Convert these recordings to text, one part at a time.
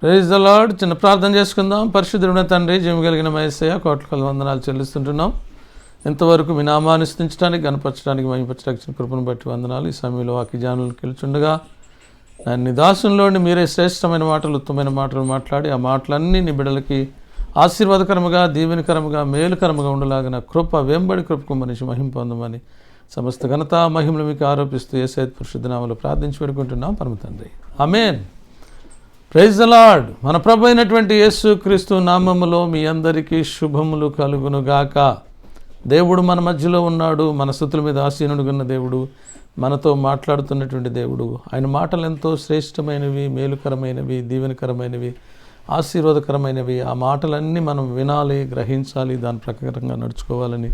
Praise the lord. చిన్న ప్రార్థన చేసుకుందాం. పరిశుద్ధుడైన తండ్రి, జీవం కలిగిన యేసయ్య, కోట్ల వందనాలు చెల్లిస్తుంటున్నాం. ఇంతవరకు మీ నామాన్ని స్తుతించడానికి, గణపరచడానికి, మహిమపరచడానికి ఇచ్చిన కృపను బట్టి వందనాలు. ఈ సమయంలో వాక్యజ్ఞానులకు గెలుచుండగా నీ దాసుల్లోని మీరే శ్రేష్టమైన మాటలు, ఉత్తమైన మాటలు మాట్లాడి ఆ మాటలన్నీ నీ బిడ్డలకి ఆశీర్వాదకరముగా, దీవెనకరముగా, మేలుకరముగా ఉండలాగిన కృప వెంబడి కృపకు మనిషి మహిమ పొందమని సమస్త ఘనత మహిమలు మీకు ఆరోపిస్తూ యేసయ్య పరిశుద్ధ నామములో ప్రార్థించి పెడుకుంటున్నాం పరమ తండ్రి. ఆమేన్. Praise the lord. మన ప్రభు అయినటువంటి యేసు క్రీస్తు నామములో మీ అందరికీ శుభములు కలుగునుగాక. దేవుడు మన మధ్యలో ఉన్నాడు. మన స్తుతుల మీద ఆసీనుడుగున్న దేవుడు, మనతో మాట్లాడుతున్నటువంటి దేవుడు. ఆయన మాటలు ఎంతో శ్రేష్టమైనవి, మేలుకరమైనవి, దీవెనకరమైనవి, ఆశీర్వాదకరమైనవి. ఆ మాటలన్నీ మనం వినాలి, గ్రహించాలి, దాని ప్రకారంగా నడుచుకోవాలని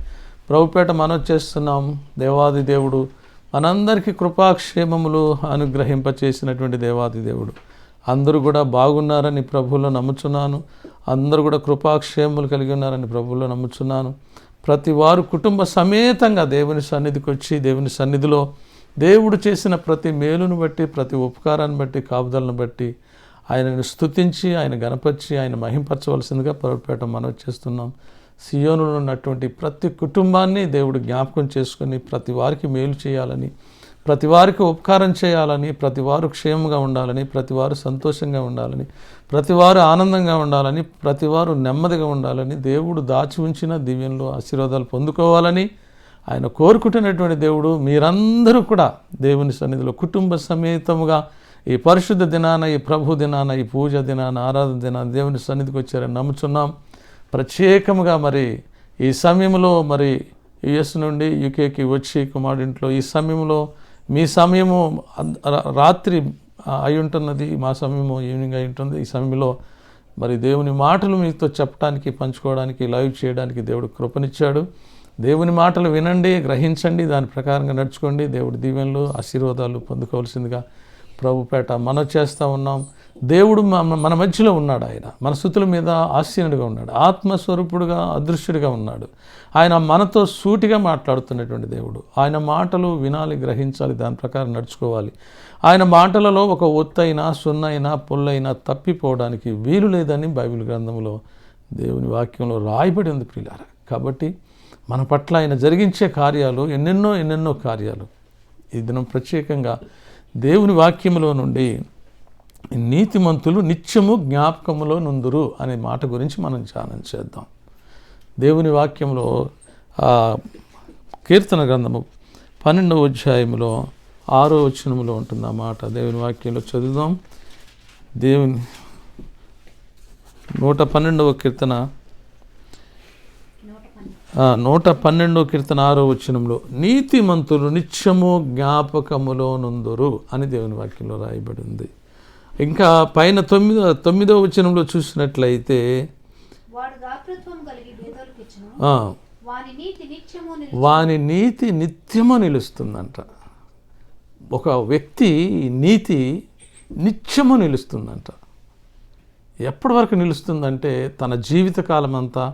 ప్రభుపేట మనం చేస్తున్నాం. దేవాది దేవుడు మనందరికీ కృపాక్షేమములు అనుగ్రహింపచేసినటువంటి దేవాది దేవుడు. అందరూ కూడా బాగున్నారని ప్రభువులో నమ్ముచున్నాను. అందరూ కూడా కృపాక్షేమములు కలిగి ఉన్నారని ప్రభువులో నమ్ముచున్నాను. ప్రతి వారు కుటుంబ సమేతంగా దేవుని సన్నిధికి వచ్చి, దేవుని సన్నిధిలో దేవుడు చేసిన ప్రతి మేలును బట్టి, ప్రతి ఉపకారాన్ని బట్టి, కాపుదలను బట్టి ఆయనను స్తుతించి, ఆయన గణపరిచి, ఆయన మహింపరచవలసిందిగా ప్రభుపేట మనం చేస్తున్నాం. సియోనులో ఉన్నటువంటి ప్రతి కుటుంబాన్ని దేవుడు జ్ఞాపకం చేసుకొని ప్రతి వారికి మేలు చేయాలని, ప్రతి వారికి ఉపకారం చేయాలని, ప్రతి వారు క్షేమంగా ఉండాలని, ప్రతి వారు సంతోషంగా ఉండాలని, ప్రతి వారు ఆనందంగా ఉండాలని, ప్రతి వారు నెమ్మదిగా ఉండాలని, దేవుడు దాచి ఉంచిన దీవెనలు, ఆశీర్వాదాలు పొందుకోవాలని ఆయన కోరుకుంటున్నటువంటి దేవుడు. మీరందరూ కూడా దేవుని సన్నిధిలో కుటుంబ సమేతముగా ఈ పరిశుద్ధ దినాన, ఈ ప్రభు దినాన, ఈ పూజ దినాన, ఆరాధన దినాన దేవుని సన్నిధికి వచ్చారని నమ్ముచున్నాం. ప్రత్యేకముగా మరి ఈ సమయంలో మరి యుఎస్ నుండి యూకేకి వచ్చి కుమారుడింట్లో ఈ సమయంలో మీ సమయము రాత్రి అయి ఉంటున్నది, మా సమయము ఈవినింగ్ అయి ఉంటుంది. ఈ సమయంలో మరి దేవుని మాటలు మీతో చెప్పడానికి, పంచుకోవడానికి, లైవ్ చేయడానికి దేవుడు కృపనిచ్చాడు. దేవుని మాటలు వినండి, గ్రహించండి, దాని ప్రకారంగా నడుచుకోండి. దేవుడి దీవెనలు, ఆశీర్వాదాలు పొందుకోవాల్సిందిగా ప్రభుపేట మనం చేస్తూ ఉన్నాం. దేవుడు మన మధ్యలో ఉన్నాడు. ఆయన మన స్తుతుల మీద ఆసీనుడిగా ఉన్నాడు. ఆత్మస్వరూపుడుగా, అదృశ్యుడిగా ఉన్నాడు. ఆయన మనతో సూటిగా మాట్లాడుతున్నటువంటి దేవుడు. ఆయన మాటలు వినాలి, గ్రహించాలి, దాని ప్రకారం నడుచుకోవాలి. ఆయన మాటలలో ఒక ఒత్తైనా, సున్నైనా, పొల్లైనా తప్పిపోవడానికి వీలు లేదని బైబిల్ గ్రంథంలో దేవుని వాక్యంలో రాయబడి ఉంది ప్రియులారా. కాబట్టి మన పట్ల ఆయన జరిగించే కార్యాలు ఎన్నెన్నో కార్యాలు. ఈ దినం ప్రత్యేకంగా దేవుని వాక్యములో నుండి నీతిమంతులు నిత్యము జ్ఞాపకములో నుందురు అనే మాట గురించి మనం ధ్యానం చేద్దాం. దేవుని వాక్యంలో కీర్తన గ్రంథము 12వ అధ్యాయంలో 6వ వచనములో ఉంటుంది ఆ మాట. దేవుని వాక్యంలో చదువుదాం. దేవుని 112వ కీర్తన 112వ కీర్తన 6వ వచనంలో నీతిమంతులు నిత్యము జ్ఞాపకములో నుందురు అని దేవుని వాక్యంలో రాయబడి ఉంది. ఇంకా పైన 9వ వచనంలో చూసినట్లయితే వాని నీతి నిత్యము నిలుస్తుందంట. ఒక వ్యక్తి నీతి నిత్యము నిలుస్తుందంట. ఎప్పటి వరకు నిలుస్తుందంటే తన జీవితకాలం అంతా,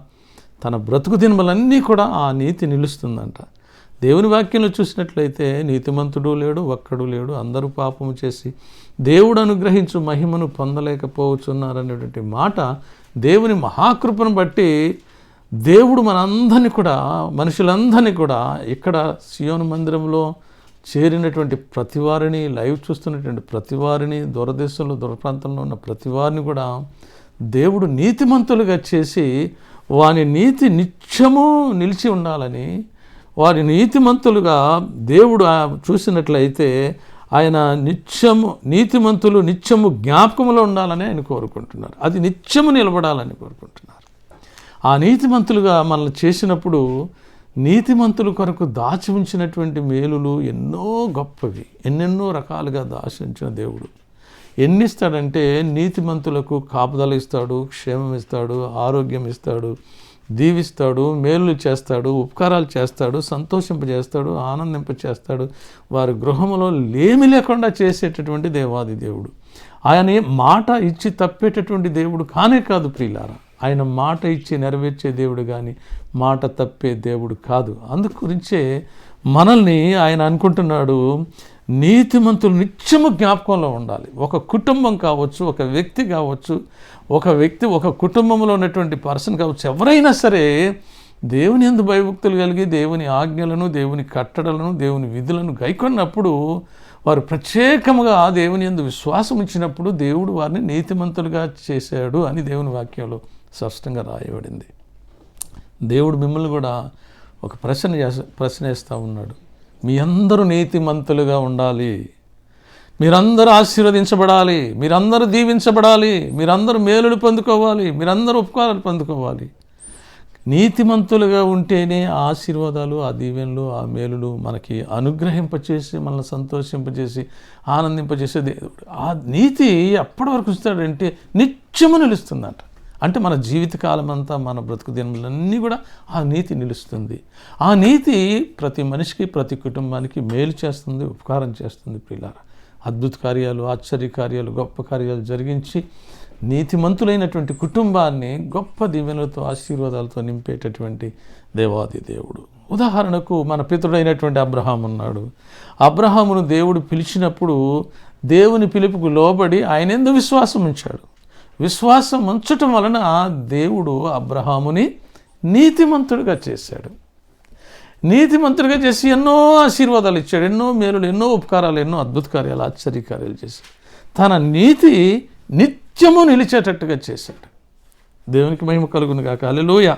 తన బ్రతుకు దినములన్నీ కూడా ఆ నీతి నిలుస్తుందంట. దేవుని వాక్యంలో చూసినట్లయితే నీతిమంతుడు లేడు, ఒక్కడు లేడు, అందరూ పాపము చేసి దేవుడు అనుగ్రహించు మహిమను పొందలేకపోతున్నారనేటువంటి మాట దేవుని మహాకృపను బట్టి దేవుడు మనందరినీ కూడా, మనుషులందరినీ కూడా ఇక్కడ సియోను మందిరంలో చేరినటువంటి ప్రతివారిని, లైవ్ చూస్తున్నటువంటి ప్రతివారిని, దూరదేశంలో, దూర ప్రాంతంలో ఉన్న ప్రతివారిని కూడా దేవుడు నీతిమంతులుగా చేసి వాని నీతి నిత్యము నిలిచి ఉండాలని, వారి నీతిమంతులుగా దేవుడు చూసినట్లయితే ఆయన నీతిమంతులు నిత్యము జ్ఞాపకములో ఉండాలని ఆయన కోరుకుంటున్నారు. అది నిత్యము నిలబడాలని కోరుకుంటున్నారు. ఆ నీతిమంతులుగా మనల్ని చేసినప్పుడు నీతిమంతుల కొరకు దాచి ఉంచినటువంటి మేలులు ఎన్నో గొప్పవి, ఎన్నెన్నో రకాలుగా దాచి ఉంచిన దేవుడు ఎన్నిస్తాడంటే నీతిమంతులకు కాపుదల ఇస్తాడు, క్షేమం ఇస్తాడు, ఆరోగ్యం ఇస్తాడు, దీవిస్తాడు, మేలులు చేస్తాడు, ఉపకారాలు చేస్తాడు, సంతోషింపజేస్తాడు, ఆనందింపచేస్తాడు. వారి గృహంలో లేమి లేకుండా చేసేటటువంటి దేవాది దేవుడు. ఆయన మాట ఇచ్చి తప్పేటటువంటి దేవుడు కానే కాదు ప్రియులారా. ఆయన మాట ఇచ్చి నెరవేర్చే దేవుడు కానీ మాట తప్పే దేవుడు కాదు. అందు గురించే మనల్ని ఆయన అనుకుంటున్నాడు, నీతిమంతులు నిత్యము జ్ఞాపకంలో ఉండాలి. ఒక కుటుంబం కావచ్చు, ఒక వ్యక్తి కావచ్చు, ఒక కుటుంబంలో ఉన్నటువంటి పర్సన్ కావచ్చు, ఎవరైనా సరే దేవుని యందు భయభక్తులు కలిగి దేవుని ఆజ్ఞలను, దేవుని కట్టడలను, దేవుని విధులను గైకొన్నప్పుడు, వారు ప్రత్యేకముగా దేవుని యందు విశ్వాసం ఇచ్చినప్పుడు దేవుడు వారిని నీతిమంతులుగా చేశాడు అని దేవుని వాక్యంలో స్పష్టంగా రాయబడింది. దేవుడు మిమ్మల్ని కూడా ఒక ప్రశ్న వేస్తూ ఉన్నాడు. మీ అందరూ నీతిమంతులుగా ఉండాలి, మీరందరూ ఆశీర్వదించబడాలి, మీరందరూ దీవించబడాలి, మీరందరూ మేలులు పొందుకోవాలి, మీరందరూ ఉపకారాలు పొందుకోవాలి. నీతిమంతులుగా ఉంటేనే ఆ ఆశీర్వాదాలు, ఆ దీవెనలు, ఆ మేలులు మనకి అనుగ్రహింపచేసి, మనల్ని సంతోషింపజేసి, ఆనందింపజేసే దేవుడు. ఆ నీతి ఎప్పటి వరకు ఇస్తాడంటే నిత్యము నిలుస్తుందంట. అంటే మన జీవితకాలం అంతా, మన బ్రతుకు దినములన్నీ కూడా ఆ నీతి నిలుస్తుంది. ఆ నీతి ప్రతి మనిషికి, ప్రతి కుటుంబానికి మేలు చేస్తుంది, ఉపకారం చేస్తుంది. ప్రియులారా, అద్భుత కార్యాలు, ఆశ్చర్య కార్యాలు, గొప్ప కార్యాలు జరిగించి నీతిమంతులైనటువంటి కుటుంబాన్ని గొప్ప దీవెనలతో, ఆశీర్వాదాలతో నింపేటటువంటి దేవాది దేవుడు. ఉదాహరణకు మన పితరుడైనటువంటి అబ్రహాం ఉన్నాడు. అబ్రహామును దేవుడు పిలిచినప్పుడు దేవుని పిలుపుకు లోబడి ఆయన యందు విశ్వాసం ఉంచాడు. విశ్వాసం ఉంచటం వలన దేవుడు అబ్రహాముని నీతిమంతుడిగా చేశాడు. నీతిమంతుడిగా చేసి ఎన్నో ఆశీర్వాదాలు ఇచ్చాడు, ఎన్నో మేలులు, ఎన్నో ఉపకారాలు, ఎన్నో అద్భుత కార్యాలు, ఆశ్చర్య కార్యాలు చేశాడు. తన నీతి నిత్యము నిలిచేటట్టుగా చేశాడు. దేవునికి మహిమ కలుగును గాక. హల్లెలూయా.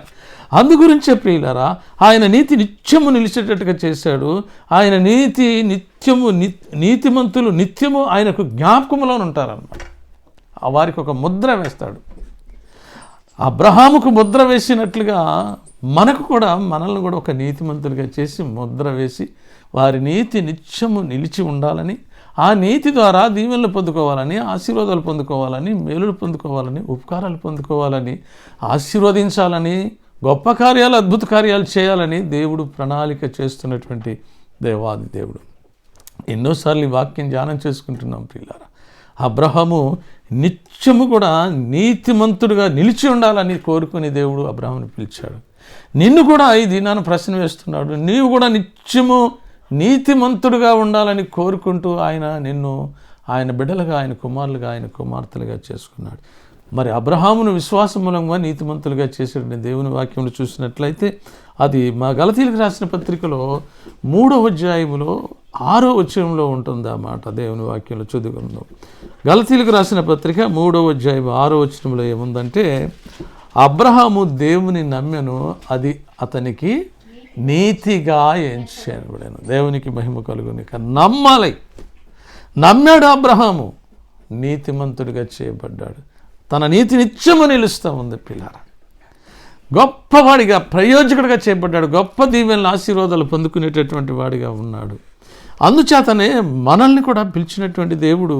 అందు గురించే ప్రియులారా, ఆయన నీతి నిత్యము నిలిచేటట్టుగా చేశాడు. ఆయన నీతి నిత్యము, నీతిమంతులు నిత్యము ఆయనకు జ్ఞాపకంలో ఉంటారన్నమాట. వారికి ఒక ముద్ర వేస్తాడు. అబ్రహాముకు ముద్ర వేసినట్లుగా మనకు కూడా, మనల్ని కూడా ఒక నీతిమంతులుగా చేసి ముద్ర వేసి, వారి నీతి నిత్యము నిలిచి ఉండాలని, ఆ నీతి ద్వారా దీవెనలు పొందుకోవాలని, ఆశీర్వాదాలు పొందుకోవాలని, మేలులు పొందుకోవాలని, ఉపకారాలు పొందుకోవాలని, ఆశీర్వదించాలని, గొప్ప కార్యాలు, అద్భుత కార్యాలు చేయాలని దేవుడు ప్రణాళిక చేస్తున్నటువంటి దేవాది దేవుడు. ఎన్నోసార్లు ఈ వాక్యం ధ్యానం చేసుకుంటున్నాం ప్రియులారా. అబ్రహాము నిత్యము కూడా నీతిమంతుడుగా నిలిచి ఉండాలని కోరుకుని దేవుడు అబ్రహాముని పిలిచాడు. నిన్ను కూడా ఈ దినాన్ని ప్రశ్న వేస్తున్నాడు. నీవు కూడా నిత్యము నీతిమంతుడుగా ఉండాలని కోరుకుంటూ నిన్ను ఆయన బిడ్డలుగా, ఆయన కుమారులుగా, ఆయన కుమార్తెలుగా చేసుకున్నాడు. మరి అబ్రహామును విశ్వాసం మూలంగా నీతిమంతులుగా చేసేటువంటి దేవుని వాక్యంలో చూసినట్లయితే, అది మా గలతీయులకు రాసిన పత్రికలో 3వ అధ్యాయములో 6వ వచనంలో ఉంటుంది ఆ మాట. దేవుని వాక్యంలో చదువుకుందాం. గలతీయులకు రాసిన పత్రిక 3వ అధ్యాయం 6వ వచనంలో ఏముందంటే, అబ్రహాము దేవుని నమ్మెను, అది అతనికి నీతిగా ఎంచబడెను. దేవునికి మహిమ కలుగును. నమ్మాలి. నమ్మాడు అబ్రహాము, నీతిమంతుడిగా చేయబడ్డాడు. తన నీతి నిత్యము నిలుస్తూ ఉంది పిల్లారా. గొప్పవాడిగా, ప్రయోజకుడిగా చేయబడ్డాడు. గొప్ప దీవెనలు, ఆశీర్వాదాలు పొందుకునేటటువంటి వాడిగా ఉన్నాడు. అందుచేతనే మనల్ని కూడా పిలిచినటువంటి దేవుడు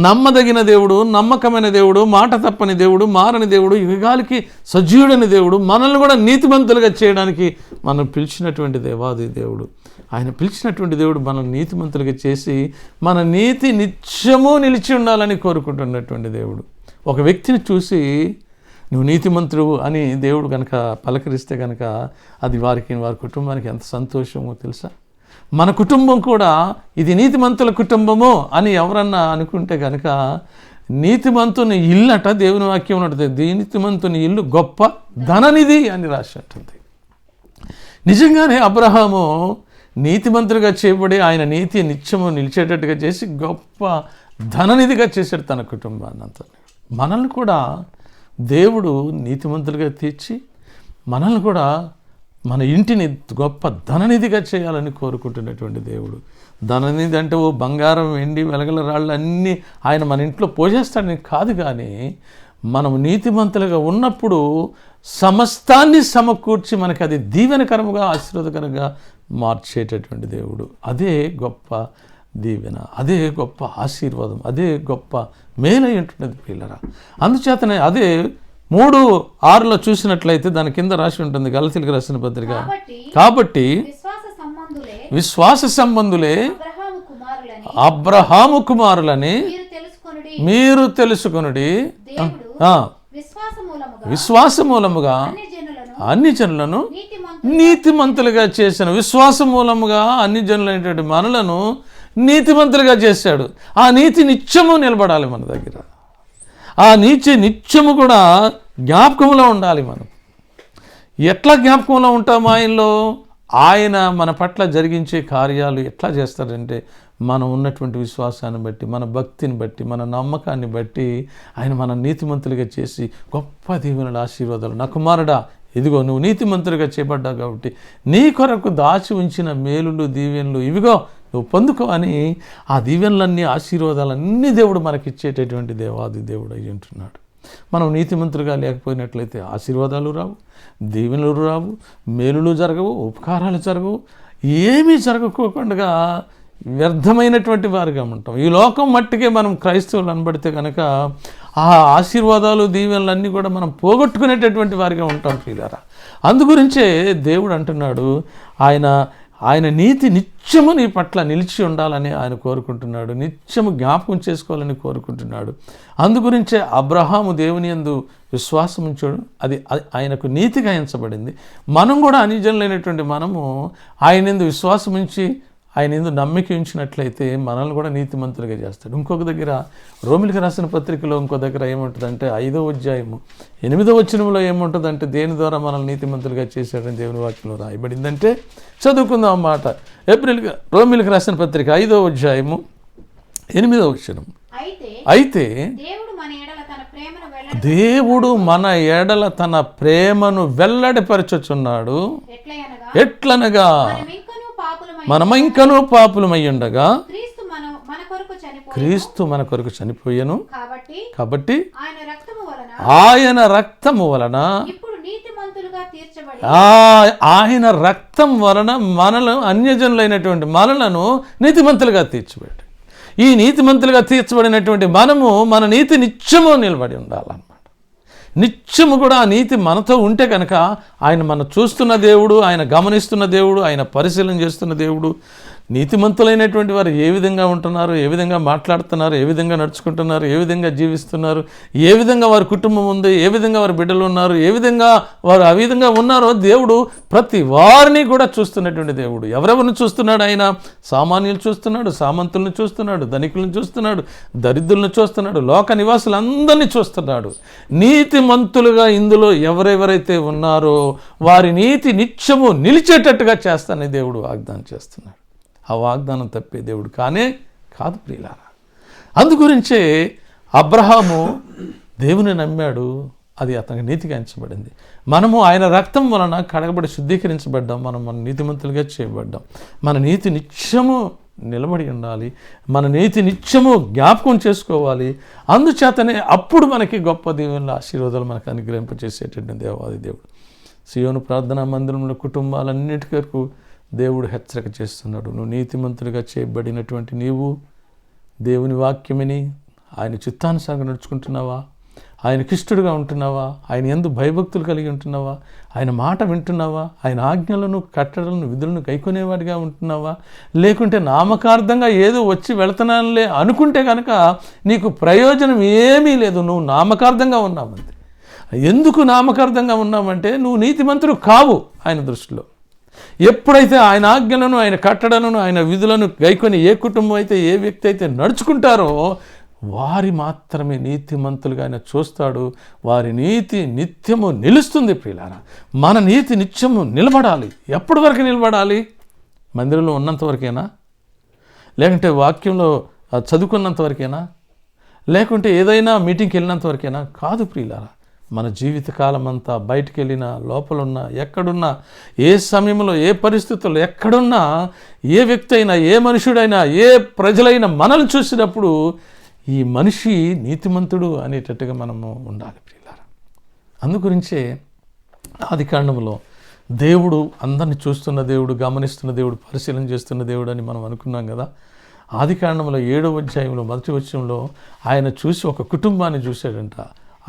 నమ్మదగిన దేవుడు, నమ్మకమైన దేవుడు, మాట తప్పని దేవుడు, మారని దేవుడు, యుగాలకి సజీవుడని దేవుడు. మనల్ని కూడా నీతిమంతులుగా చేయడానికి మనం పిలిచినటువంటి దేవాది దేవుడు. ఆయన పిలిచినటువంటి దేవుడు మనల్ని నీతిమంతులుగా చేసి మన నీతి నిత్యము నిలిచి ఉండాలని కోరుకుంటున్నటువంటి దేవుడు. ఒక వ్యక్తిని చూసి నువ్వు నీతిమంతుడు అని దేవుడు కనుక పలకరిస్తే కనుక అది వారి కుటుంబానికి ఎంత సంతోషమో తెలుసా. మన కుటుంబం కూడా ఇది నీతిమంతుల కుటుంబము అని ఎవరన్నా అనుకుంటే కనుక, నీతిమంతుని ఇల్లట దేవుని వాక్యం ఉన్నట్టు, నీతిమంతుని ఇల్లు గొప్ప ధననిధి అని రాసి ఉంటుంది. నిజంగానే అబ్రహాము నీతిమంతుడిగా చేయబడి ఆయన నీతి నిత్యము నిలిచేటట్టుగా చేసి గొప్ప ధననిధిగా చేశాడు తన కుటుంబాన్ని అంతా. మనల్ని కూడా దేవుడు నీతిమంతులుగా తీర్చి మనల్ని కూడా మన ఇంటిని గొప్ప ధననిధిగా చేయాలని కోరుకుంటున్నటువంటి దేవుడు. ధననిధి అంటే ఓ బంగారం, వెండి, వెలగల రాళ్ళు అన్నీ ఆయన మన ఇంట్లో పోషేస్తాడని కాదు, కానీ మనం నీతిమంతులుగా ఉన్నప్పుడు సమస్తాన్ని సమకూర్చి మనకి అది దీవెనకరముగా, ఆశీర్వాదకరంగా మార్చేటటువంటి దేవుడు. అదే గొప్ప దీవెన, అదే గొప్ప ఆశీర్వాదం, అదే గొప్ప మేలై ఉంటున్నది పిల్లరా. అందుచేతనే అదే 3:6 చూసినట్లయితే దాని కింద రాసి ఉంటుంది గలతీయులకు రాసిన పత్రిక. కాబట్టి విశ్వాస సంబంధులే అబ్రహాము కుమారులని మీరు తెలుసుకొనుడి. విశ్వాస మూలముగా అన్ని జనులను నీతిమంతులుగా చేసిన, విశ్వాస మూలముగా అన్ని జనులైనటువంటి మనలను నీతిమంతులుగా చేశాడు. ఆ నీతి నిత్యము నిలబడాలి మన దగ్గర. ఆ నీతి నిత్యము కూడా జ్ఞాపకంలో ఉండాలి. మనం ఎట్లా జ్ఞాపకంలో ఉంటాం ఆయనలో? ఆయన మన పట్ల జరిగించే కార్యాలు ఎట్లా చేస్తారంటే, మనం ఉన్నటువంటి విశ్వాసాన్ని బట్టి, మన భక్తిని బట్టి, మన నమ్మకాన్ని బట్టి ఆయన మన నీతిమంతులుగా చేసి గొప్ప దీవెనలు, ఆశీర్వాదాలు. నా కుమారుడా, ఇదిగో నువ్వు నీతిమంతులుగా చేపడ్డావు కాబట్టి నీ కొరకు దాచి ఉంచిన మేలులు, దీవెనలు ఇవిగో నువ్వు పొందుకో అని ఆ దీవెనలన్నీ, ఆశీర్వాదాలన్నీ దేవుడు మనకిచ్చేటటువంటి దేవాది దేవుడు అయి ఉంటున్నాడు. మనం నీతిమంతులుగా లేకపోయినట్లయితే ఆశీర్వాదాలు రావు, దీవెనలు రావు, మేలులు జరగవు, ఉపకారాలు జరగవు, ఏమీ జరగకోకుండా వ్యర్థమైనటువంటి వారిగా ఉంటాం. ఈ లోకం మట్టికే మనం క్రైస్తవులు అనబడితే కనుక ఆ ఆశీర్వాదాలు, దీవెనలన్నీ కూడా మనం పోగొట్టుకునేటటువంటి వారిగా ఉంటాం ప్రియులారా. అందుగురించే దేవుడు అంటున్నాడు, ఆయన నీతి నిత్యము నీ పట్ల నిలిచి ఉండాలని ఆయన కోరుకుంటున్నాడు, నిత్యము జ్ఞాపకం చేసుకోవాలని కోరుకుంటున్నాడు. అందుగురించే అబ్రహాము దేవుని యందు విశ్వాసం ఉంచాడు, అది ఆయనకు నీతిగా ఎంచబడింది. మనం కూడా అన్యజనులైనటువంటి మనము ఆయన యందు విశ్వాసం ఉంచి, ఆయన యందు నమ్మిక ఉంచినట్లయితే మనల్ని కూడా నీతిమంతులుగా చేస్తాడు. ఇంకొక దగ్గర రోమిలికి రాసిన పత్రికలో ఇంకో దగ్గర ఏముంటుందంటే 5వ అధ్యాయము 8వ వచనంలో ఏముంటుందంటే, దేని ద్వారా మనల్ని నీతిమంతులుగా చేశాడని దేవుని వాక్యంలో రాయబడిందంటే, చదువుకుందాం అన్నమాట. రోమిలికి రాసిన పత్రిక 5వ అధ్యాయము 8వ వచనం. అయితే దేవుడు మన ఎడల తన ప్రేమను వెల్లడిపరచుచున్నాడు. ఎట్లనగా మనమింకనూ పాపులమయ్యుండగా క్రీస్తు మన కొరకు చనిపోయెను. కాబట్టి ఆయన రక్తము వలన ఆయన రక్తం వలన మనలను, అన్యజనులైనటువంటి మనలను నీతిమంతులుగా తీర్చబడి, ఈ నీతిమంతులుగా తీర్చబడినటువంటి మనము మన నీతి నిత్యము నిలబడి ఉండాలన్నమాట. నిత్యము కూడా ఆ నీతి మనతో ఉంటే కనుక ఆయన మనం చూస్తున్న దేవుడు, ఆయన గమనిస్తున్న దేవుడు, ఆయన పరిశీలన చేస్తున్న దేవుడు. నీతిమంతులైనటువంటి వారు ఏ విధంగా ఉంటున్నారు, ఏ విధంగా మాట్లాడుతున్నారు, ఏ విధంగా నడుచుకుంటున్నారు, ఏ విధంగా జీవిస్తున్నారు, ఏ విధంగా వారి కుటుంబం ఉంది, ఏ విధంగా వారి బిడ్డలు ఉన్నారు, ఏ విధంగా వారు ఆ విధంగా ఉన్నారో దేవుడు ప్రతి వారిని కూడా చూస్తున్నటువంటి దేవుడు. ఎవరెవరిని చూస్తున్నాడు ఆయన? సామాన్యులు చూస్తున్నాడు, సామంతులను చూస్తున్నాడు, ధనికులను చూస్తున్నాడు, దరిద్రులను చూస్తున్నాడు, లోక నివాసులందరినీ చూస్తున్నాడు. నీతిమంతులుగా ఇందులో ఎవరెవరైతే ఉన్నారో వారి నీతి నిత్యము నిలిచేటట్టుగా చేస్తానని దేవుడు వాగ్దానం చేస్తున్నాడు. ఆ వాగ్దానం తప్పే దేవుడు కాదు ప్రియులారా. అందుగురించే అబ్రహాము దేవుని నమ్మాడు, అది అతనికి నీతిగా ఎంచబడింది. మనము ఆయన రక్తం వలన కడగబడి శుద్ధీకరించబడ్డాం, మనం మన నీతిమంతులుగా చేయబడ్డాం. మన నీతి నిత్యము నిలబడి ఉండాలి, మన నీతి నిత్యము జ్ఞాపకం చేసుకోవాలి. అందుచేతనే అప్పుడు మనకి గొప్ప దీవెనల ఆశీర్వాదాలు మనకు అనుగ్రహింపచేసేటటువంటి దేవాది దేవుడు. సియోను ప్రార్థనా మందిరంలో కుటుంబాలన్నిటి వరకు దేవుడు హెచ్చరిక చేస్తున్నాడు. నువ్వు నీతిమంతులుగా చేయబడినటువంటి నీవు దేవుని వాక్యమిని ఆయన చిత్తానుసారంగా నడుచుకుంటున్నావా? ఆయనకిష్టుడుగా ఉంటున్నావా? ఆయన యందు భయభక్తులు కలిగి ఉంటున్నావా? ఆయన మాట వింటున్నావా? ఆయన ఆజ్ఞలను, కట్టడలను, విధులను గైకొనేవాడిగా ఉంటున్నావా? లేకుంటే నామకార్థంగా ఏదో వచ్చి వెళుతున్నానులే అనుకుంటే కనుక నీకు ప్రయోజనం ఏమీ లేదు. నువ్వు నామకార్థంగా ఉన్నావంతే. ఎందుకు నామకార్థంగా ఉన్నావంటే నువ్వు నీతిమంతుడు కావు ఆయన దృష్టిలో. ఎప్పుడైతే ఆయన ఆజ్ఞలను, ఆయన కట్టడలను, ఆయన విధులను గైకొని ఏ కుటుంబం అయితే, ఏ వ్యక్తి అయితే నడుచుకుంటారో వారి మాత్రమే నీతిమంతులుగా ఆయన చూస్తాడు. వారి నీతి నిత్యము నిలుస్తుంది ప్రియులారా. మన నీతి నిత్యము నిలబడాలి. ఎప్పటి వరకు నిలబడాలి? మందిరంలో ఉన్నంత వరకేనా? లేకుంటే వాక్యంలో చదువుకున్నంత వరకేనా? లేకుంటే ఏదైనా మీటింగ్కి వెళ్ళినంత వరకేనా? కాదు ప్రియులారా. మన జీవితకాలం అంతా బయటికి వెళ్ళినా, లోపలున్నా, ఎక్కడున్నా, ఏ సమయంలో, ఏ పరిస్థితుల్లో ఎక్కడున్నా, ఏ వ్యక్తి అయినా, ఏ మనుషుడైనా, ఏ ప్రజలైనా మనల్ని చూసినప్పుడు ఈ మనిషి నీతిమంతుడు అనేటట్టుగా మనము ఉండాలి ప్రియులారా. అందుగురించే ఆదికాండంలో దేవుడు అందరిని చూస్తున్న దేవుడు, గమనిస్తున్న దేవుడు, పరిశీలన చేస్తున్న దేవుడు అని మనం అనుకున్నాం కదా. ఆదికాండంలో 7వ అధ్యాయంలో 1వ వచనంలో ఆయన చూసి ఒక కుటుంబాన్ని చూశాడంట.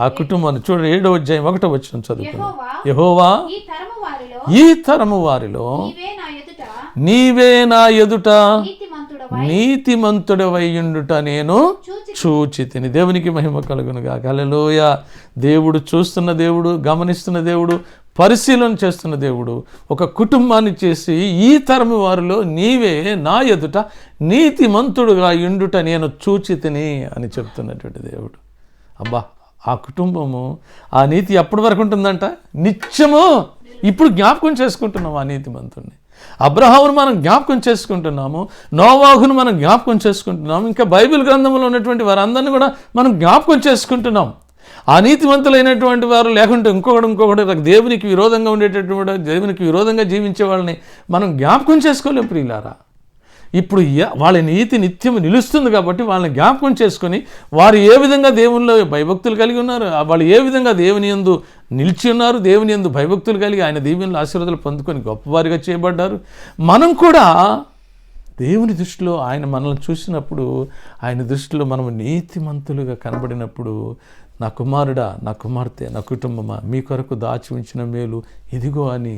ఆ కుటుంబాన్ని చూడండి, 7వ అధ్యాయం 1వ వచనం చదువుకున్నాం. యెహోవా ఈ తరము వారిలో నీవే నా ఎదుట నీతిమంతుడవైయుండుట నేను చూచితిని. దేవునికి మహిమ కలుగునుగా. హల్లెలూయా. దేవుడు చూస్తున్న దేవుడు, గమనిస్తున్న దేవుడు, పరిశీలన చేస్తున్న దేవుడు ఒక కుటుంబాన్ని చేసి ఈ తరము వారిలో నీవే నా ఎదుట నీతిమంతుడుగా ఇండుట నేను చూచితిని అని చెప్తున్నటువంటి దేవుడు. అబ్బా, ఆ కుటుంబము ఆ నీతి ఎప్పటి వరకు ఉంటుందంట? నిత్యము. ఇప్పుడు జ్ఞాపకం చేసుకుంటున్నాం ఆ నీతిమంతుడిని. అబ్రహామును మనం జ్ఞాపకం చేసుకుంటున్నాము, నోవాహును మనం జ్ఞాపకం చేసుకుంటున్నాము, ఇంకా బైబిల్ గ్రంథంలో ఉన్నటువంటి వారందరినీ కూడా మనం జ్ఞాపకం చేసుకుంటున్నాం. ఆ నీతివంతులైనటువంటి వారు లేకుంటే ఇంకొకటి దేవునికి విరోధంగా ఉండేటటువంటి, దేవునికి విరోధంగా జీవించే వాళ్ళని మనం జ్ఞాపకం చేసుకోలేం ప్రియులారా. ఇప్పుడు వాళ్ళ నీతి నిత్యం నిలుస్తుంది కాబట్టి వాళ్ళని జ్ఞాపకం చేసుకొని వారు ఏ విధంగా దేవునిలో భయభక్తులు కలిగి ఉన్నారు, వాళ్ళు ఏ విధంగా దేవుని యందు నిలిచి ఉన్నారు, దేవుని యందు భయభక్తులు కలిగి ఆయన దీవెనలు ఆశీర్వాదాలు పొందుకొని గొప్పవారిగా చేయబడ్డారు. మనం కూడా దేవుని దృష్టిలో ఆయన మనల్ని చూసినప్పుడు, ఆయన దృష్టిలో మనం నీతిమంతులుగా కనబడినప్పుడు, నా కుమారుడా, నా కుమార్తె, నా కుటుంబమా, మీ కొరకు దాచి ఉంచిన మేలు ఇదిగో అని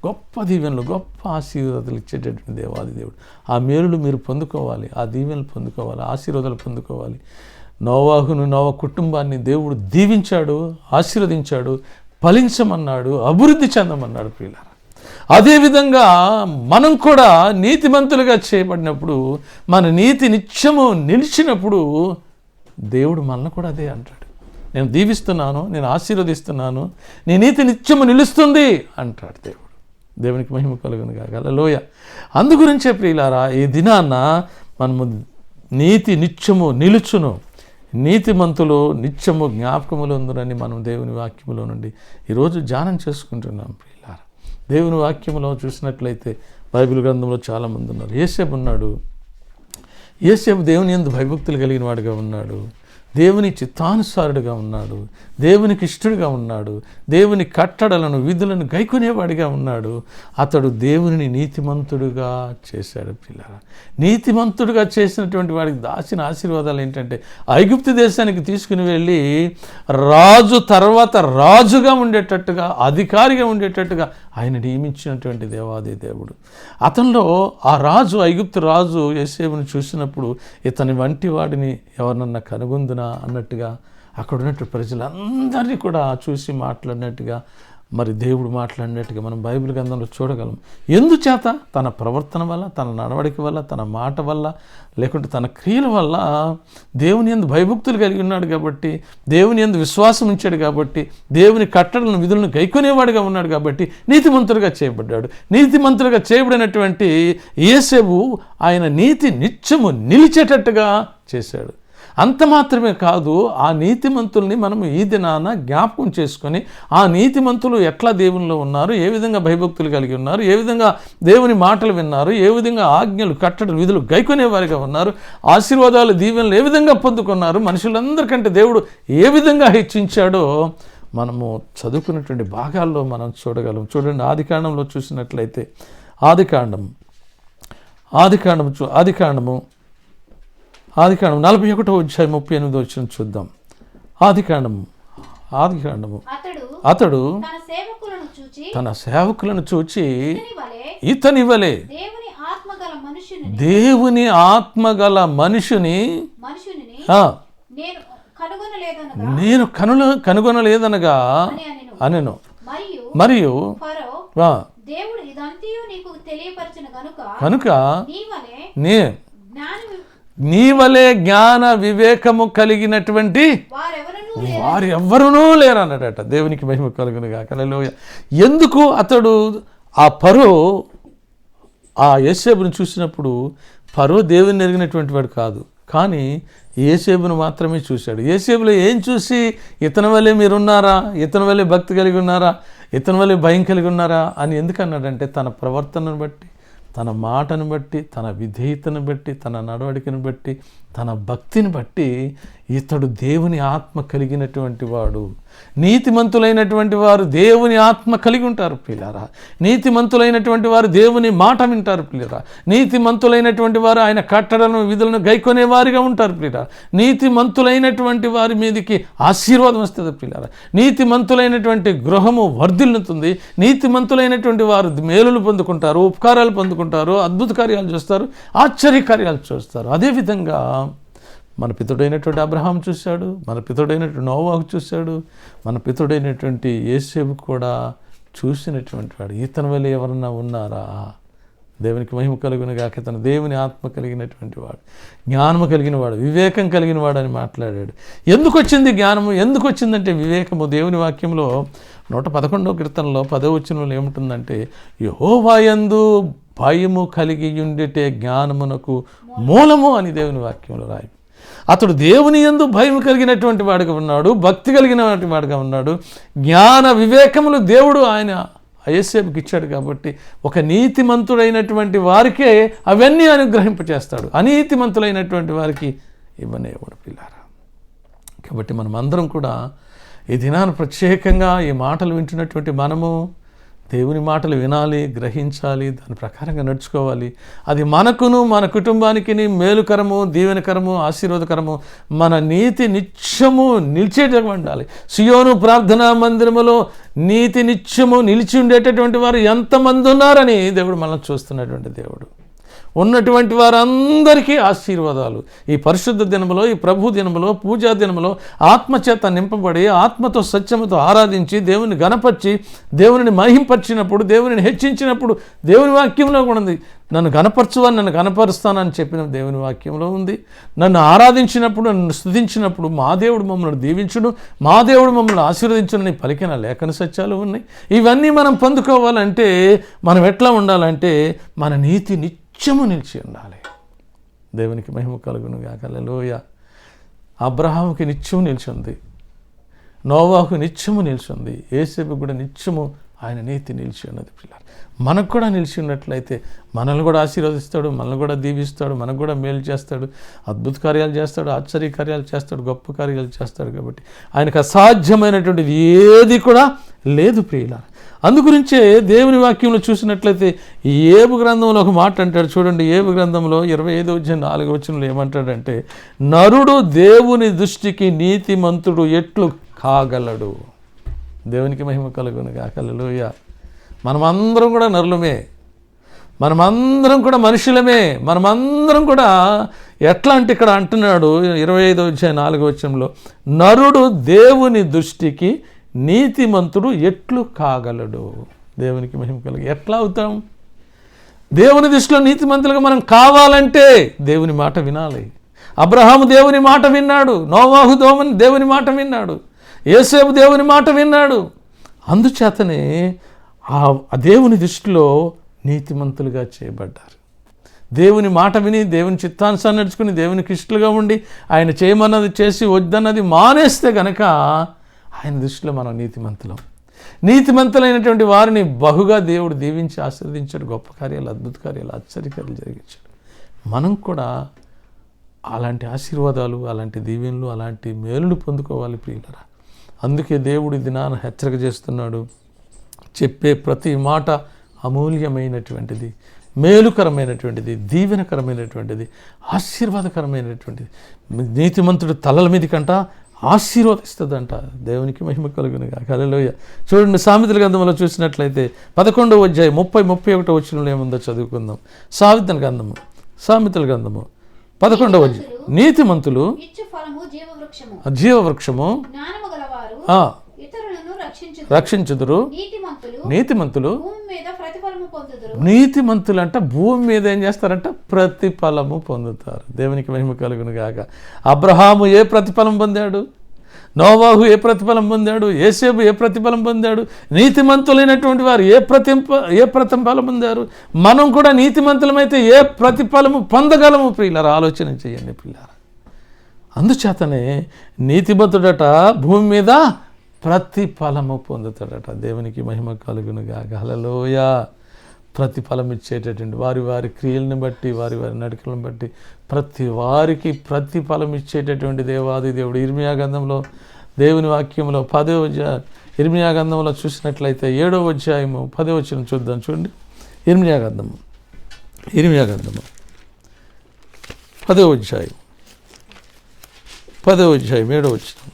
గొప్ప దీవెనలు, గొప్ప ఆశీర్వాదాలు ఇచ్చేటటువంటి దేవాది దేవుడు. ఆ మేలులు మీరు పొందుకోవాలి, ఆ దీవెనలు పొందుకోవాలి, ఆశీర్వాదాలు పొందుకోవాలి. నోవాహును, నోవా కుటుంబాన్ని దేవుడు దీవించాడు, ఆశీర్వదించాడు, ఫలించమన్నాడు, అభివృద్ధి చెందమన్నాడు ప్రియులారా. అదేవిధంగా మనం కూడా నీతిమంతులుగా చేయబడినప్పుడు, మన నీతి నిత్యము నిలిచినప్పుడు దేవుడు మనల్ని కూడా అదే అంటాడు. నేను దీవిస్తున్నాను, నేను ఆశీర్వదిస్తున్నాను, నీ నీతి నిత్యము నిలుస్తుంది అంటాడు దేవుడు. దేవునికి మహిమ కలుగును గాక. హల్లెలూయ. అందుగురించే ప్రియులారా, ఈ దినాన్న మనము నీతి నిత్యము నిలుచును, నీతిమంతులు నిత్యము జ్ఞాపకములు ఉందని మనం దేవుని వాక్యములో నుండి ఈరోజు ధ్యానం చేసుకుంటున్నాం ప్రియులారా. దేవుని వాక్యములో చూసినట్లయితే బైబిల్ గ్రంథంలో చాలామంది ఉన్నారు. యేసేపు ఉన్నాడు. యేసేపు దేవుని యందు భయభక్తులు కలిగిన వాడిగా ఉన్నాడు, దేవుని చిత్తానుసారుడుగా ఉన్నాడు, దేవునికి ఇష్టడుగా ఉన్నాడు, దేవుని కట్టడలను విధులను గైకొనేవాడిగా ఉన్నాడు. అతడు దేవుని నీతిమంతుడుగా చేశాడు పిల్లరా. నీతిమంతుడుగా చేసినటువంటి వాడికి దాచిన ఆశీర్వాదాలు ఏంటంటే, ఐగుప్తు దేశానికి తీసుకుని వెళ్ళి రాజు తర్వాత రాజుగా ఉండేటట్టుగా, అధికారిగా ఉండేటట్టుగా ఆయన నియమించినటువంటి దేవాది దేవుడు. అతనిలో ఆ రాజు, ఐగుప్తు రాజు యోసేపును చూసినప్పుడు ఇతని వంటి వాడిని ఎవరినన్నా కనుగొందునా అన్నట్టుగా అక్కడ ఉన్నట్టు ప్రజలందరినీ కూడా చూసి మాట్లాడినట్టుగా, మరి దేవుడు మాట్లాడినట్టుగా మనం బైబిల్ గ్రంథంలో చూడగలం. ఎందుచేత? తన ప్రవర్తన వల్ల, తన నడవడిక వల్ల, తన మాట వల్ల, లేకుంటే తన క్రియల వల్ల దేవుని యందు భయభక్తులు కలిగి ఉన్నాడు కాబట్టి, దేవుని యందు విశ్వాసం ఉంచాడు కాబట్టి, దేవుని కట్టడలను విధులను గైకొనేవాడుగా ఉన్నాడు కాబట్టి నీతిమంతులుగా చేయబడ్డాడు. నీతిమంతులుగా చేయబడినటువంటి యేసేపు ఆయన నీతి నిత్యము నిలిచేటట్టుగా చేశాడు. అంత మాత్రమే కాదు, ఆ నీతిమంతుల్ని మనం ఈ దినాన జ్ఞాపకం చేసుకొని, ఆ నీతిమంతులు ఎట్లా దేవునిలో ఉన్నారు, ఏ విధంగా భయభక్తులు కలిగి ఉన్నారు, ఏ విధంగా దేవుని మాటలు విన్నారు, ఏ విధంగా ఆజ్ఞలు కట్టడలు విధులు గైకొనేవారిగా ఉన్నారు, ఆశీర్వాదాలు దీవెనలు ఏ విధంగా పొందుకున్నారు, మనుషులందరికంటే దేవుడు ఏ విధంగా హెచ్చించాడో మనము చదువుకున్నటువంటి భాగాల్లో మనం చూడగలం. చూడండి, ఆదికాండంలో చూసినట్లయితే ఆదికాండము 41:38 చూద్దాం. ఆదికాండము అతడు తన సేవకులను చూచి ఇతని వలె దేవుని ఆత్మగల మనుషుని నేను కనుగొనలేదనగా అనెను. మరియు కనుక నీ వలె జ్ఞాన వివేకము కలిగినటువంటి వారు ఎవ్వరునూ లేరన్నాడట. దేవునికి మహిమ కలుగును గాక. హల్లెలూయా. ఎందుకు అతడు ఆ యోసేపును చూసినప్పుడు, ఫరో దేవుని ఎరిగినటువంటి వాడు కాదు, కానీ యోసేపును మాత్రమే చూశాడు. యోసేపులో ఏం చూసి ఇతని వల్లే మీరున్నారా, ఇతని వల్లే భక్తి కలిగి ఉన్నారా, ఇతని వల్లే భయం కలిగి ఉన్నారా అని ఎందుకన్నాడంటే, తన ప్రవర్తనను బట్టి, తన మాటను బట్టి, తన విధేయతను బట్టి, తన నడవడికను బట్టి, తన భక్తిని బట్టి ఇతడు దేవుని ఆత్మ కలిగినటువంటి వాడు. నీతిమంతులైనటువంటి వారు దేవుని ఆత్మ కలిగి ఉంటారు ప్రియులారా. నీతిమంతులైనటువంటి వారు దేవుని మాట వింటారు ప్రియులారా. నీతిమంతులైనటువంటి వారు ఆయన కట్టడలను విధులను గైకొనేవారిగా ఉంటారు ప్రియులారా. నీతిమంతులైనటువంటి వారి మీదకి ఆశీర్వాదం వస్తుంది ప్రియులారా. నీతిమంతులైనటువంటి గృహము వర్ధిల్లుతుంది. నీతిమంతులైనటువంటి వారు మేలులు పొందుకుంటారు, ఉపకారాలు పొందుకుంటారు, అద్భుత కార్యాలు చూస్తారు, ఆశ్చర్య కార్యాలు చూస్తారు. అదేవిధంగా మన పితరుడైనటువంటి అబ్రహాం చూశాడు, మన పితరుడైనటువంటి నోవాహు చూశాడు, మన పితరుడైనటువంటి యేసేపు కూడా చూసినటువంటి వాడు. ఇతని వల్ల ఎవరన్నా ఉన్నారా? దేవునికి మహిమ కలుగును గాక. ఇతను దేవుని ఆత్మ కలిగినటువంటి వాడు, జ్ఞానము కలిగిన వాడు, వివేకం కలిగిన వాడు అని మాట్లాడాడు. ఎందుకు వచ్చింది జ్ఞానము? ఎందుకు వచ్చిందంటే వివేకము. దేవుని వాక్యంలో 111వ కీర్తనలో 10వ వచనంలో ఏముంటుందంటే, యెహోవాయందు భయము కలిగి ఉండిటే జ్ఞానమునకు మూలము అని దేవుని వాక్యంలో రాయి. అతడు దేవుని యందు భయం కలిగినటువంటి వాడుగా ఉన్నాడు, భక్తి కలిగినటువంటి వాడుగా ఉన్నాడు. జ్ఞాన వివేకములు దేవుడు ఆయన యోసేపుకి ఇచ్చాడు కాబట్టి ఒక నీతిమంతుడైనటువంటి వారికే అవన్నీ అనుగ్రహింపచేస్తాడు. అనీతిమంతులైనటువంటి వారికి ఇవ్వనేవాడు పిల్లారా. కాబట్టి మనం అందరం కూడా ఈ దినాన్ని ప్రత్యేకంగా ఈ మాటలు వింటున్నటువంటి మనము దేవుని మాటలు వినాలి, గ్రహించాలి, దాని ప్రకారంగా నడుచుకోవాలి. అది మనకును మన కుటుంబానికి మేలుకరము, దీవెనకరము, ఆశీర్వాదకరము. మన నీతి నిత్యము నిలిచేటట్టు ఉండాలి. సియోను ప్రార్థనా మందిరములో నీతి నిత్యము నిలిచి ఉండేటటువంటి వారు ఎంతమంది ఉన్నారని దేవుడు మనల్ని చూస్తున్నటువంటి దేవుడు. ఉన్నటువంటి వారందరికీ ఆశీర్వాదాలు. ఈ పరిశుద్ధ దినములో, ఈ ప్రభు దినములో, పూజా దినములో ఆత్మచేత నింపబడి ఆత్మతో సత్యముతో ఆరాధించి దేవుని గణపరిచి దేవుని మహింపరిచినప్పుడు, దేవుని హెచ్చించినప్పుడు దేవుని వాక్యంలో కూడా ఉంది. నన్ను గణపరచువని నన్ను గణపరుస్తానని చెప్పిన దేవుని వాక్యంలో ఉంది. నన్ను ఆరాధించినప్పుడు, నన్ను స్తుతించినప్పుడు మా దేవుడు మమ్మల్ని దీవించును, మా దేవుడు మమ్మల్ని ఆశీర్వదించునని పలికిన లేఖన సత్యాలు ఉన్నాయి. ఇవన్నీ మనం పొందుకోవాలంటే మనం ఎట్లా ఉండాలంటే మన నీతి నిత్యము నిలిచి ఉండాలి. దేవునికి మహిమ కలుగును గాక. హల్లెలూయా. అబ్రహాముకి నిత్యము నిలిచింది, నోవాహుకు నిత్యము నిలిచింది, యేసేపు కూడా నిత్యము ఆయన నీతి నిలిచి ఉన్నది. పిల్లలు మనకు కూడా నిలిచి ఉన్నట్లయితే మనల్ని కూడా ఆశీర్వదిస్తాడు, మనల్ని కూడా దీవిస్తాడు, మనకు కూడా మేలు చేస్తాడు, అద్భుత కార్యాలు చేస్తాడు, ఆశ్చర్య కార్యాలు చేస్తాడు, గొప్ప కార్యాలు చేస్తాడు. కాబట్టి ఆయనకు అసాధ్యమైనటువంటిది ఏది కూడా లేదు ప్రియులారా. అందుగురించే దేవుని వాక్యంలో చూసినట్లయితే ఏబు గ్రంథంలో ఒక మాట అంటాడు చూడండి. ఏబు గ్రంథంలో 25వ అధ్యాయం 4వ వచనంలో ఏమంటాడంటే, నరుడు దేవుని దృష్టికి నీతిమంతుడు ఎట్లు కాగలడు. దేవునికి మహిమ కలుగును గాక. హల్లెలూయా. మనమందరం కూడా నరులమే, మనమందరం కూడా మనుషులమే, మనమందరం కూడా ఎట్లా అంటే ఇక్కడ అంటున్నాడు 25వ అధ్యాయం 4వ వచనంలో, నరుడు దేవుని దృష్టికి నీతిమంతుడు ఎట్లు కాగలడు. దేవునికి మహిమ కలుగు. ఎట్లా అవుతాం? దేవుని దృష్టిలో నీతిమంతులుగా మనం కావాలంటే దేవుని మాట వినాలి. అబ్రహాము దేవుని మాట విన్నాడు, నోవాహు దేవుని మాట విన్నాడు, యేసేపు దేవుని మాట విన్నాడు. అందుచేతనే ఆ దేవుని దృష్టిలో నీతిమంతులుగా చేయబడ్డారు. దేవుని మాట విని దేవుని చిత్తానుసారం నడుచుకుని దేవునికి ఇష్టలుగా ఉండి ఆయన చేయమన్నది చేసి వద్దన్నది మానేస్తే గనక ఆయన దృష్టిలో మనం నీతిమంతులం. నీతిమంతులైనటువంటి వారిని బహుగా దేవుడు దీవించి ఆశీర్వదించాడు. గొప్ప కార్యాలు, అద్భుత కార్యాలు, ఆశ్చర్యకార్యాలు జరిగించాడు. మనం కూడా అలాంటి ఆశీర్వాదాలు, అలాంటి దీవెనలు, అలాంటి మేలులు పొందుకోవాలి ప్రియులరా. అందుకే దేవుడు దినాన హెచ్చరిక చేస్తున్నాడు. చెప్పే ప్రతి మాట అమూల్యమైనటువంటిది, మేలుకరమైనటువంటిది, దీవెనకరమైనటువంటిది, ఆశీర్వాదకరమైనటువంటిది. నీతిమంతుడు తలల మీద కంట ఆశీర్వదిస్తుందంట. దేవునికి మహిమ కలుగును గాక. హల్లెలూయా. చూడండి, సామెతల గ్రంథంలో చూసినట్లయితే 11వ అధ్యాయం 30-31 వచనంలో ఏముందో చదువుకుందాం. సామెతల గ్రంథము 11వ అధ్యాయం. నీతిమంతులు జీవవృక్షము, రక్షించుదురు. నీతిమంతులు నీతిమంతులంట భూమి మీద ఏం చేస్తారంట? ప్రతిఫలము పొందుతారు. దేవునికి మహిమ కలుగును గాక. అబ్రహాము ఏ ప్రతిఫలం పొందాడు? నోవాహు ఏ ప్రతిఫలం పొందాడు? యేసేపు ఏ ప్రతిఫలం పొందాడు? నీతిమంతులైనటువంటి వారు ఏ ప్రతిఫలం పొందారు? మనం కూడా నీతిమంతులమైతే ఏ ప్రతిఫలము పొందగలము ప్రియులారా? ఆలోచన చేయండి ప్రియులారా. అందుచేతనే నీతిమంతుడట భూమి మీద ప్రతిఫలము పొందుతాడట. దేవునికి మహిమ కలుగును గాక. హల్లెలూయా. ప్రతిఫలం ఇచ్చేటటువంటి వారి వారి క్రియలను బట్టి, వారి వారి నడకలను బట్టి ప్రతి వారికి ప్రతిఫలం ఇచ్చేటటువంటి దేవాది దేవుడు. ఇర్మియా గ్రంథంలో దేవుని వాక్యంలో 10వ అధ్యాయం, ఇర్మియా గ్రంథంలో చూసినట్లయితే 7వ అధ్యాయము 10వ వచనం చూద్దాం. చూడండి, ఇర్మియా గ్రంథము 10వ అధ్యాయం 7వ వచనం.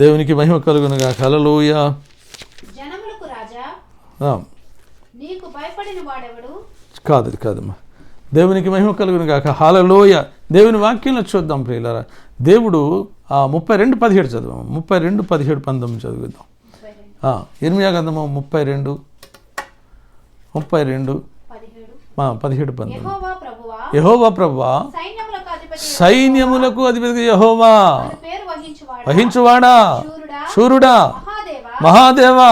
దేవునికి మహిమ కలుగును గాక. హల్లెలూయా. కాదమ్మా. దేవునికి మహిమ కలుగును గాక. హల్లెలూయా. దేవుని వాక్యంలో చూద్దాం ప్రియులారా. దేవుడు 32:17 చదువు. 32:17-19 చదువుదాం. ఇర్మియా గ్రంథము 32 17 యెహోవా ప్రభువా సైన్యములకు అధిపతి యెహోవా వహించువాడా శూరుడా మహాదేవా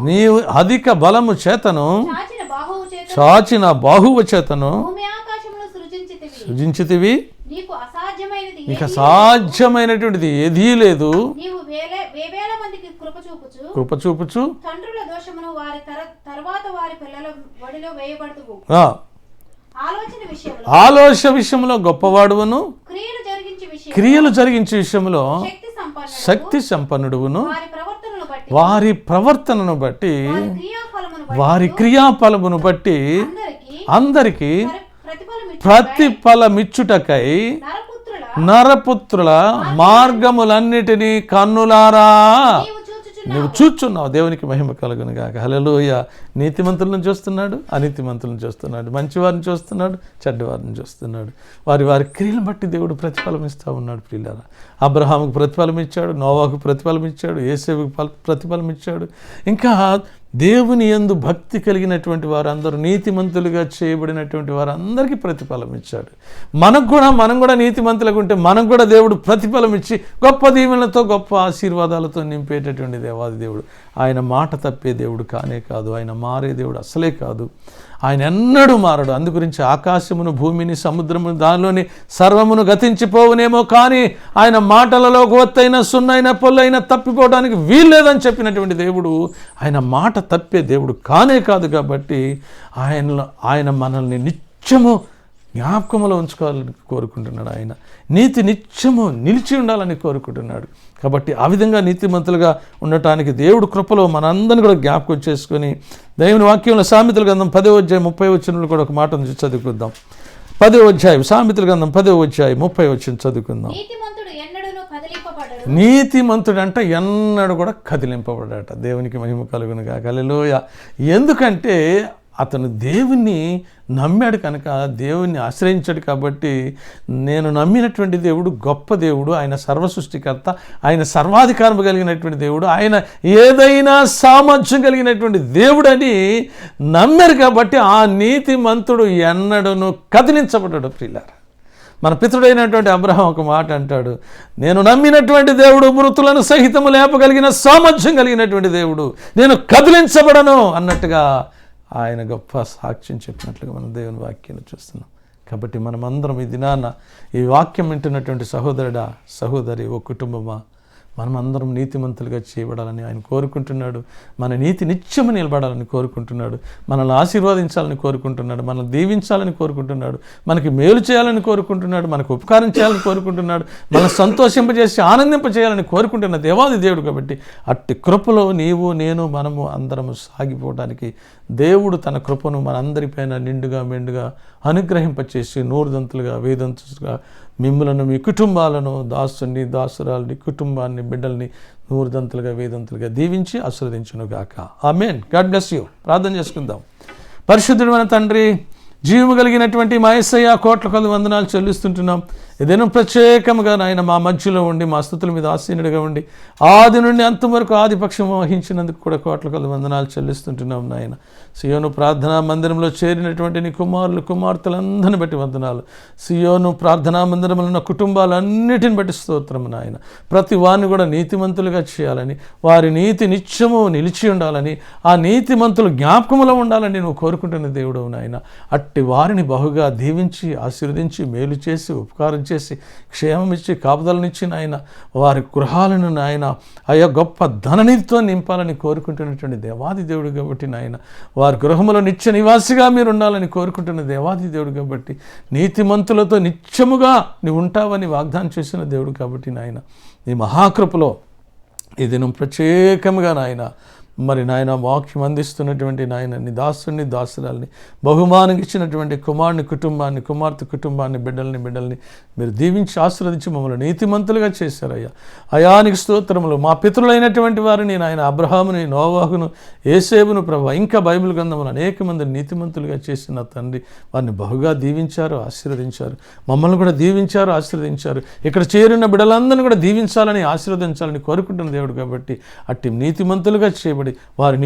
నీవు అధిక బలము చేతను చాచిన బాహువు చేతను సృజించితివి, నీకు అసాధ్యమైనటువంటిది ఏదీ లేదు. కృప చూపుచు ఆలోచన విషయంలో గొప్పవాడువును, క్రియలు జరిగించే విషయంలో శక్తి సంపన్నుడువును, వారి ప్రవర్తనను బట్టి వారి క్రియాఫలమును బట్టి అందరికీ ప్రతిఫలమిచ్చుటకై నరపుత్రుల మార్గములన్నిటినీ కన్నులారా నువ్వు చూచున్నావు. దేవునికి మహిమ కలుగును గాక. హల్లెలూయ. నీతిమంతులను చూస్తున్నాడు, అనీతిమంతులను చూస్తున్నాడు, మంచివారిని చూస్తున్నాడు, చెడ్డవారిని చూస్తున్నాడు. వారి వారి క్రియలను బట్టి దేవుడు ప్రతిఫలం ఇస్తూ ఉన్నాడు. ప్రియులారా, అబ్రహాముకు ప్రతిఫలం ఇచ్చాడు, నోవాకు ప్రతిఫలం ఇచ్చాడు, యేసేవుకు ప్రతిఫలం ఇచ్చాడు. ఇంకా దేవుని యందు భక్తి కలిగినటువంటి వారందరూ, నీతిమంతులుగా చేయబడినటువంటి వారందరికీ ప్రతిఫలం ఇచ్చాడు. మనం కూడా నీతిమంతులుగా ఉంటే మనకు కూడా దేవుడు ప్రతిఫలం ఇచ్చి గొప్ప దీవెనలతో గొప్ప ఆశీర్వాదాలతో నింపేటటువంటి దేవాది దేవుడు. ఆయన మాట తప్పే దేవుడు కానే కాదు, ఆయన మారే దేవుడు అసలే కాదు. ఆయన ఎన్నడూ మారడు. అందుగురించి ఆకాశమును, భూమిని, సముద్రమును, దానిలోని సర్వమును గతించిపోవునేమో కానీ ఆయన మాటలలో ఒత్తైన సున్నైన పొల్లైన తప్పిపోవడానికి వీల్లేదని చెప్పినటువంటి దేవుడు ఆయన మాట తప్పే దేవుడు కానే కాదు. కాబట్టి ఆయన మనల్ని నిత్యము జ్ఞాపకములో ఉంచుకోవాలని కోరుకుంటున్నాడు. ఆయన నీతి నిత్యము నిలిచి ఉండాలని కోరుకుంటున్నాడు. కాబట్టి ఆ విధంగా నీతిమంతులుగా ఉండటానికి దేవుడు కృపలో మనందరినీ కూడా జ్ఞాపకం చేసుకొని దేవుని వాక్యంలో సామెతల గ్రంథం 10:30 కూడా ఒక మాట చదువుకుందాం. 10 సామెతల గ్రంథం 10:30 చదువుకుందాం. నీతిమంతుడు అంటే ఎన్నడూ కూడా కదిలింపబడట. దేవునికి మహిమ కలుగును గాక. హల్లెలూయ. ఎందుకంటే అతను దేవుణ్ణి నమ్మాడు కనుక, దేవుణ్ణి ఆశ్రయించాడు. కాబట్టి నేను నమ్మినటువంటి దేవుడు గొప్ప దేవుడు, ఆయన సర్వసృష్టికర్త, ఆయన సర్వాధికారం కలిగినటువంటి దేవుడు, ఆయన ఏదైనా సామర్థ్యం కలిగినటువంటి దేవుడు అని నమ్మారు. కాబట్టి ఆ నీతిమంతుడు ఎన్నడూను కదిలించబడ్డాడు. ప్రియులారా, మన పితృడైనటువంటి అబ్రహాం ఒక మాట అంటాడు, నేను నమ్మినటువంటి దేవుడు మృతులను సహితము లేపగలిగిన సామర్థ్యం కలిగినటువంటి దేవుడు, నేను కదిలించబడను అన్నట్టుగా ఆయన గొప్ప సాక్ష్యం చెప్పినట్లుగా మనం దేవుని వాక్యాన్ని చూస్తున్నాం. కాబట్టి మనమందరం ఈ దినాన ఈ వాక్యం వింటున్నటువంటి సహోదరుడా, సహోదరి, ఓ కుటుంబమా, మనమందరం నీతిమంతులుగా చేయబడాలని ఆయన కోరుకుంటున్నాడు. మన నీతి నిత్యము నిలబడాలని కోరుకుంటున్నాడు. మనల్ని ఆశీర్వదించాలని కోరుకుంటున్నాడు. మనల్ని దీవించాలని కోరుకుంటున్నాడు. మనకి మేలు చేయాలని కోరుకుంటున్నాడు. మనకు ఉపకారం చేయాలని కోరుకుంటున్నాడు. మనల్ని సంతోషింపజేసి ఆనందింపజేయాలని కోరుకుంటున్న దేవాది దేవుడు. కాబట్టి అట్టి కృపలో నీవు, నేను, మనము అందరము సాగిపోవడానికి దేవుడు తన కృపను మనందరిపైన నిండుగా మెండుగా అనుగ్రహింపచేసి నూరుదంతులుగా, వేదంతులుగా మిమ్ములను, మీ కుటుంబాలను, దాసుని, దాసురాలని, కుటుంబాన్ని, బిడ్డల్ని నూరుదంతులుగా, వేదంతులుగా దీవించి ఆశీర్వదించునుగాక. ఆమేన్. God bless you. ప్రార్థన చేసుకుందాం. పరిశుద్ధుడైన తండ్రి, జీవము కలిగినటువంటి మా యేసయ్య, కోట్ల కొలది వందనాలు చెల్లిస్తుంటున్నాం. ఏదైనా ప్రత్యేకంగా నాయన మా మధ్యలో ఉండి, మా స్తుతుల మీద ఆసీనుడిగా ఉండి, ఆది నుండి అంతం వరకు ఆధిపక్షం వహించినందుకు కూడా కోట్ల కొలది వందనాలు చెల్లిస్తుంటున్నాం. నాయన సియోను ప్రార్థనా మందిరంలో చేరినటువంటి నీ కుమారులు, కుమార్తెలందరిని బట్టి వందనాలు. సియోను ప్రార్థనా మందిరంలో ఉన్న కుటుంబాలన్నిటిని బట్టి స్తోత్రము నాయన. ప్రతి వారిని కూడా నీతిమంతులుగా చేయాలని, వారి నీతి నిత్యము నిలిచి ఉండాలని, ఆ నీతిమంతులు జ్ఞాపకములో ఉండాలని నువ్వు కోరుకుంటున్న దేవుడు నాయన. అట్టి వారిని బహుగా దీవించి, ఆశీర్వదించి, మేలు చేసి, ఉపకారం చేసి, క్షేమం ఇచ్చి, కాపుదలనిచ్చి నాయన, వారి గృహాలను నాయన అయ్యా గొప్ప ధననిధితో నింపాలని కోరుకుంటున్నటువంటి దేవాది దేవుడు. కాబట్టి నాయన వారి గృహములో నిత్య నివాసిగా మీరు ఉండాలని కోరుకుంటున్న దేవాది దేవుడు. కాబట్టి నీతిమంతులతో నిత్యముగా నీవు ఉంటావని వాగ్దానం చేసిన దేవుడు. కాబట్టి నాయన నీ మహాకృపలో ఈ దినం ప్రత్యేకంగా నాయన మరి నాయన వాక్యం అందిస్తున్నటువంటి నాయన నీ దాసుని దాసురాల్ని బహుమానం ఇచ్చినటువంటి కుమారుని కుటుంబాన్ని, కుమార్తె కుటుంబాన్ని, బిడ్డల్ని మీరు దీవించి ఆశీర్వదించి మమ్మల్ని నీతిమంతులుగా చేశారయ్యా. అయానికి స్తోత్రములు. మా పితరులైనటువంటి వారిని నాయన అబ్రహాముని, నోవాహును, యేసేపును ప్రభు ఇంకా బైబిల్ గ్రంథములు అనేక మంది నీతిమంతులుగా చేసిన తండ్రి వారిని బహుగా దీవించారు, ఆశీర్వదించారు. మమ్మల్ని కూడా దీవించారు, ఆశీర్వదించారు. ఇక్కడ చేరిన బిడ్డలందరినీ కూడా దీవించాలని, ఆశీర్వదించాలని కోరుకుంటున్న దేవుడు కాబట్టి అట్టి నీతిమంతులుగా చేయబడి వారి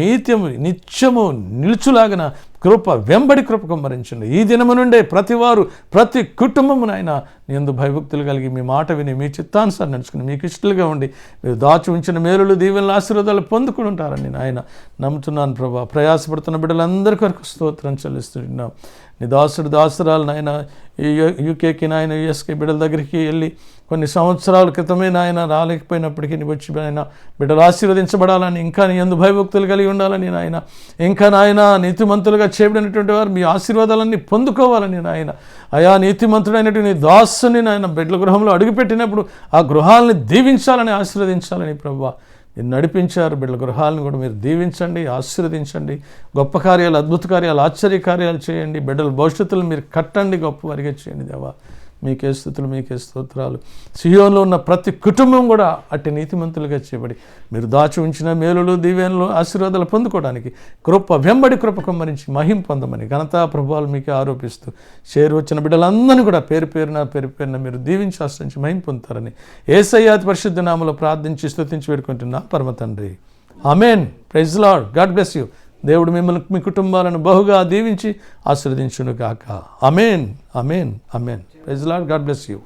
నిత్యము నిలుచులాగిన కృప వెంబడి కృప కుమ్మరించండి. ఈ దినము నుండే ప్రతి కుటుంబమునైనా నీ యందు భయభక్తులు కలిగి మీ మాట విని మీ చిత్తానుసారం నడుచుకుని మీకు ఇష్టలుగా ఉండి మీరు దాచి ఉంచిన మేలులు, దీవెనలు, ఆశీర్వాదాలు పొందుకుని ఉంటారని నాయన నమ్ముతున్నాను ప్రభా. ప్రయాసపడుతున్న బిడ్డలందరి కొరకు స్తోత్రం చెల్లిస్తున్నాం. నీ దాసురాలు నాయన యూకేకి నాయన యుఎస్కి బిడ్డల దగ్గరికి వెళ్ళి కొన్ని సంవత్సరాల క్రితమే నాయన రాలేకపోయినప్పటికీ నీ వచ్చి నాయన బిడ్డలు ఆశీర్వదించబడాలని, ఇంకా నీ యందు భయభక్తులు కలిగి ఉండాలని నాయన, ఇంకా నాయన నీతిమంతులుగా చేయబడినటువంటి వారు మీ ఆశీర్వాదాలన్నీ పొందుకోవాలని నాయన, అయా నీతిమంతుడైనటువంటి నీ దాసుని నాయన బిడ్డల గృహంలో అడుగుపెట్టినప్పుడు ఆ గృహాలని దీవించాలని, ఆశీర్వదించాలని ప్రభువా మీరు నడిపించారు. బిడ్డల గృహాలను కూడా మీరు దీవించండి, ఆశీర్వదించండి. గొప్ప కార్యాలు, అద్భుత కార్యాలు, ఆశ్చర్య కార్యాలు చేయండి. బిడ్డల భవిష్యత్తులు మీరు కట్టండి, గొప్పవారిగా చేయండి దేవా. మీకే స్తుతులు, మీకే స్తోత్రాలు. సియోనులో ఉన్న ప్రతి కుటుంబం కూడా అట్టి నీతిమంతులుగా చేయబడి మీరు దాచి ఉంచిన మేలులు, దీవెనలు, ఆశీర్వాదాలు పొందుకోవడానికి వెంబడి కృప కుమ్మరించి మహిమ పొందమని ఘనతా ప్రభువాలు మీకే ఆరోపిస్తూ చేరు వచ్చిన బిడ్డలందరినీ కూడా పేరు పేరున మీరు దీవించి ఆశ్రయించి మహిమ పొందుతారని యేసయ్య అతి పరిశుద్ధ నామములో ప్రార్థించి స్తుతించి వేడుకుంటున్నా పరమ తండ్రి. Amen. Praise lord. God bless you. దేవుడు మిమ్మల్ని, మీ కుటుంబాలను బహుగా దీవించి ఆశీర్వదించును గాక. Amen, amen, amen. Praise lord. God bless you.